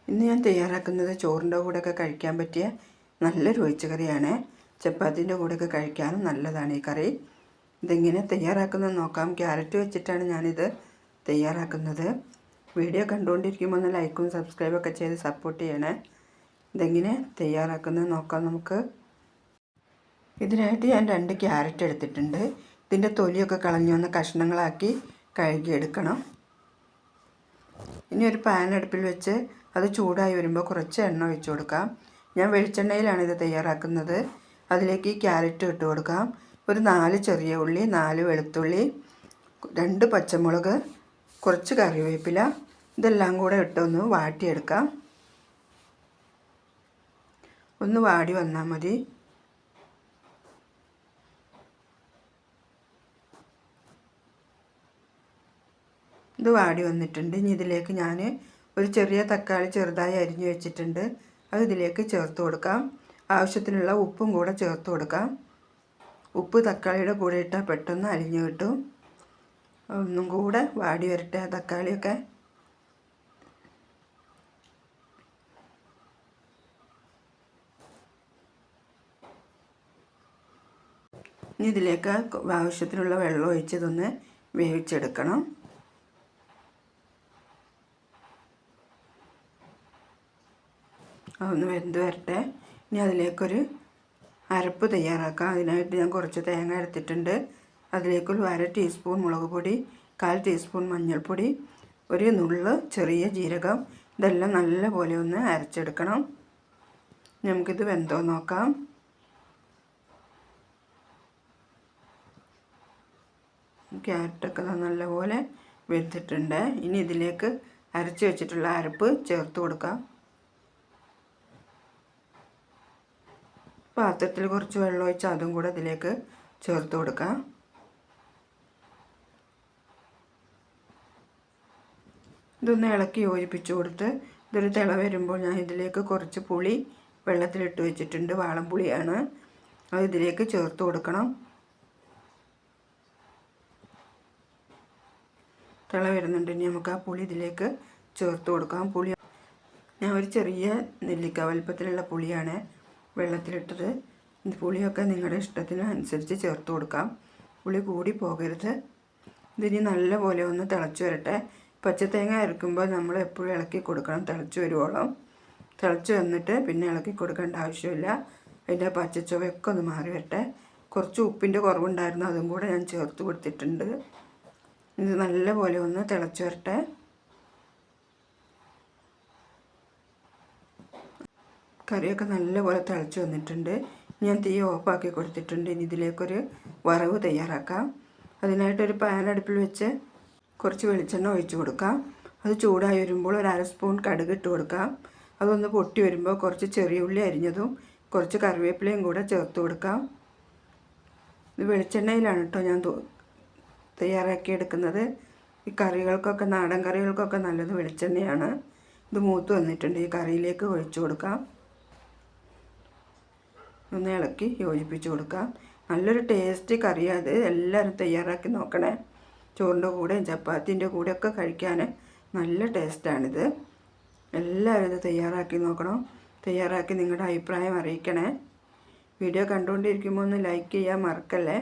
ഇന്ന് ഞാൻ തയ്യാറാക്കുന്നത് ചോറിൻ്റെ കൂടെയൊക്കെ കഴിക്കാൻ പറ്റിയ നല്ലൊരു ഒഴിച്ചുകറിയാണ്. ചപ്പാത്തിൻ്റെ കൂടെയൊക്കെ കഴിക്കാനും നല്ലതാണ് ഈ കറി. ഇതെങ്ങനെ തയ്യാറാക്കുന്നത് നോക്കാം. ക്യാരറ്റ് വെച്ചിട്ടാണ് ഞാനിത് തയ്യാറാക്കുന്നത്. വീഡിയോ കണ്ടുകൊണ്ടിരിക്കുമ്പോൾ ഒന്ന് ലൈക്കും സബ്സ്ക്രൈബൊക്കെ ചെയ്ത് സപ്പോർട്ട് ചെയ്യണേ. ഇതെങ്ങനെ തയ്യാറാക്കുന്നത് നോക്കാം നമുക്ക്. ഇതിനായിട്ട് ഞാൻ 2 ക്യാരറ്റ് എടുത്തിട്ടുണ്ട്. ഇതിൻ്റെ തൊലിയൊക്കെ കളഞ്ഞൊന്ന് കഷ്ണങ്ങളാക്കി കഴുകിയെടുക്കണം. ഇനി ഒരു പാൻ അടുപ്പിൽ വെച്ച് അത് ചൂടായി വരുമ്പോൾ കുറച്ച് എണ്ണ ഒഴിച്ചു കൊടുക്കാം. ഞാൻ വെളിച്ചെണ്ണയിലാണ് ഇത് തയ്യാറാക്കുന്നത്. അതിലേക്ക് ഈ ക്യാരറ്റ് ഇട്ട് കൊടുക്കാം. ഒരു 4 ചെറിയ ഉള്ളി, 4 വെളുത്തുള്ളി, 2 പച്ചമുളക്, കുറച്ച് കറിവേപ്പില, ഇതെല്ലാം കൂടെ ഇട്ടൊന്ന് വാട്ടിയെടുക്കാം. ഒന്ന് വാടി വന്നാൽ മതി. ഇത് വാടി വന്നിട്ടുണ്ട്. ഇനി ഇതിലേക്ക് ഞാൻ ഒരു ചെറിയ തക്കാളി ചെറുതായി അരിഞ്ഞു വെച്ചിട്ടുണ്ട്. അത് ഇതിലേക്ക് ചേർത്ത് കൊടുക്കാം. ആവശ്യത്തിനുള്ള ഉപ്പും കൂടെ ചേർത്ത് കൊടുക്കാം. ഉപ്പ് തക്കാളിയുടെ കൂടെ ഇട്ടാൽ പെട്ടെന്ന് അരിഞ്ഞു കിട്ടും. ഒന്നും കൂടെ വാടി വരട്ടെ തക്കാളിയൊക്കെ. ഇനി ഇതിലേക്ക് ആവശ്യത്തിനുള്ള വെള്ളം ഒഴിച്ചതൊന്ന് വേവിച്ചെടുക്കണം. അതൊന്ന് വെന്ത് വരട്ടെ. ഇനി അതിലേക്കൊരു അരപ്പ് തയ്യാറാക്കാം. അതിനായിട്ട് ഞാൻ കുറച്ച് തേങ്ങ എടുത്തിട്ടുണ്ട്. അതിലേക്കൊരു 1/2 ടീസ്പൂൺ മുളക് പൊടി, 1/4 ടീസ്പൂൺ മഞ്ഞൾപ്പൊടി, ഒരു നുള്ള് ചെറിയ ജീരകം, ഇതെല്ലാം നല്ലപോലെ ഒന്ന് അരച്ചെടുക്കണം. നമുക്കിത് വെന്തോ നോക്കാം. ക്യാരറ്റൊക്കെ നല്ലപോലെ വെന്തിട്ടുണ്ട്. ഇനി ഇതിലേക്ക് അരച്ച് വെച്ചിട്ടുള്ള അരപ്പ് ചേർത്ത് കൊടുക്കാം. പാത്രത്തിൽ കുറച്ച് വെള്ളം ഒഴിച്ച് അതും കൂടെ ഇതിലേക്ക് ചേർത്ത് കൊടുക്കാം. ഇതൊന്ന് ഇളക്കി യോജിപ്പിച്ച് കൊടുത്ത് ഇതൊരു തിള വരുമ്പോൾ ഞാൻ ഇതിലേക്ക് കുറച്ച് പുളി വെള്ളത്തിലിട്ട് വെച്ചിട്ടുണ്ട്. വാളംപുളിയാണ്. അത് ഇതിലേക്ക് ചേർത്ത് കൊടുക്കണം. തിള വരുന്നുണ്ട്. ഇനി നമുക്ക് ആ പുളി ഇതിലേക്ക് ചേർത്ത് കൊടുക്കാം. പുളി ഞാൻ ഒരു ചെറിയ നെല്ലിക്ക വലുപ്പത്തിലുള്ള പുളിയാണ് വെള്ളത്തിലിട്ടത്. പുളിയൊക്കെ നിങ്ങളുടെ ഇഷ്ടത്തിന് അനുസരിച്ച് ചേർത്ത് കൊടുക്കാം. പുളി കൂടി പോകരുത്. ഇതിനി നല്ലപോലെ ഒന്ന് തിളച്ച് വരട്ടെ. പച്ചത്തേങ്ങ അരക്കുമ്പോൾ നമ്മൾ എപ്പോഴും ഇളക്കി കൊടുക്കണം. തിളച്ച് വരുവോളം. തിളച്ച് വന്നിട്ട് പിന്നെ ഇളക്കി കൊടുക്കേണ്ട ആവശ്യമില്ല. അതിൻ്റെ പച്ചച്ചുവയൊക്കെ ഒന്ന് മാറി വരട്ടെ. കുറച്ച് ഉപ്പിൻ്റെ കുറവുണ്ടായിരുന്നു, അതും കൂടെ ഞാൻ ചേർത്ത് കൊടുത്തിട്ടുണ്ട്. ഇത് നല്ലപോലെ ഒന്ന് തിളച്ച് വരട്ടെ. കറിയൊക്കെ നല്ലപോലെ തിളച്ച് വന്നിട്ടുണ്ട്. ഞാൻ തീ ഓഫാക്കി കൊടുത്തിട്ടുണ്ട്. ഇനി ഇതിലേക്കൊരു വറവ് തയ്യാറാക്കാം. അതിനായിട്ടൊരു പാൻ അടുപ്പിൽ വെച്ച് കുറച്ച് വെളിച്ചെണ്ണ ഒഴിച്ച് കൊടുക്കാം. അത് ചൂടായി വരുമ്പോൾ ഒരു 1/2 സ്പൂൺ കടുക് ഇട്ട് കൊടുക്കാം. അതൊന്ന് പൊട്ടി വരുമ്പോൾ കുറച്ച് ചെറിയ ഉള്ളി അരിഞ്ഞതും കുറച്ച് കറിവേപ്പിലയും കൂടെ ചേർത്ത് കൊടുക്കാം. ഇത് വെളിച്ചെണ്ണയിലാണ് കേട്ടോ ഞാൻ തയ്യാറാക്കിയെടുക്കുന്നത്. ഈ കറികൾക്കൊക്കെ, നാടൻ കറികൾക്കൊക്കെ നല്ലത് വെളിച്ചെണ്ണയാണ്. ഇത് മൂത്ത് വന്നിട്ടുണ്ട്. ഈ കറിയിലേക്ക് ഒഴിച്ചു കൊടുക്കാം. ഒന്ന് ഇളക്കി യോജിപ്പിച്ച് കൊടുക്കാം. നല്ലൊരു ടേസ്റ്റ് കറിയാണ് അത്. എല്ലാവരും തയ്യാറാക്കി നോക്കണേ. ചോറിൻ്റെ കൂടെ ചപ്പാത്തിൻ്റെ കൂടെയൊക്കെ കഴിക്കാൻ നല്ല ടേസ്റ്റാണിത്. എല്ലാവരും ഇത് തയ്യാറാക്കി നോക്കണം. തയ്യാറാക്കി നിങ്ങളുടെ അഭിപ്രായം അറിയിക്കണേ. വീഡിയോ കണ്ടുകൊണ്ടിരിക്കുമ്പോൾ ഒന്ന് ലൈക്ക് ചെയ്യാൻ മറക്കല്ലേ.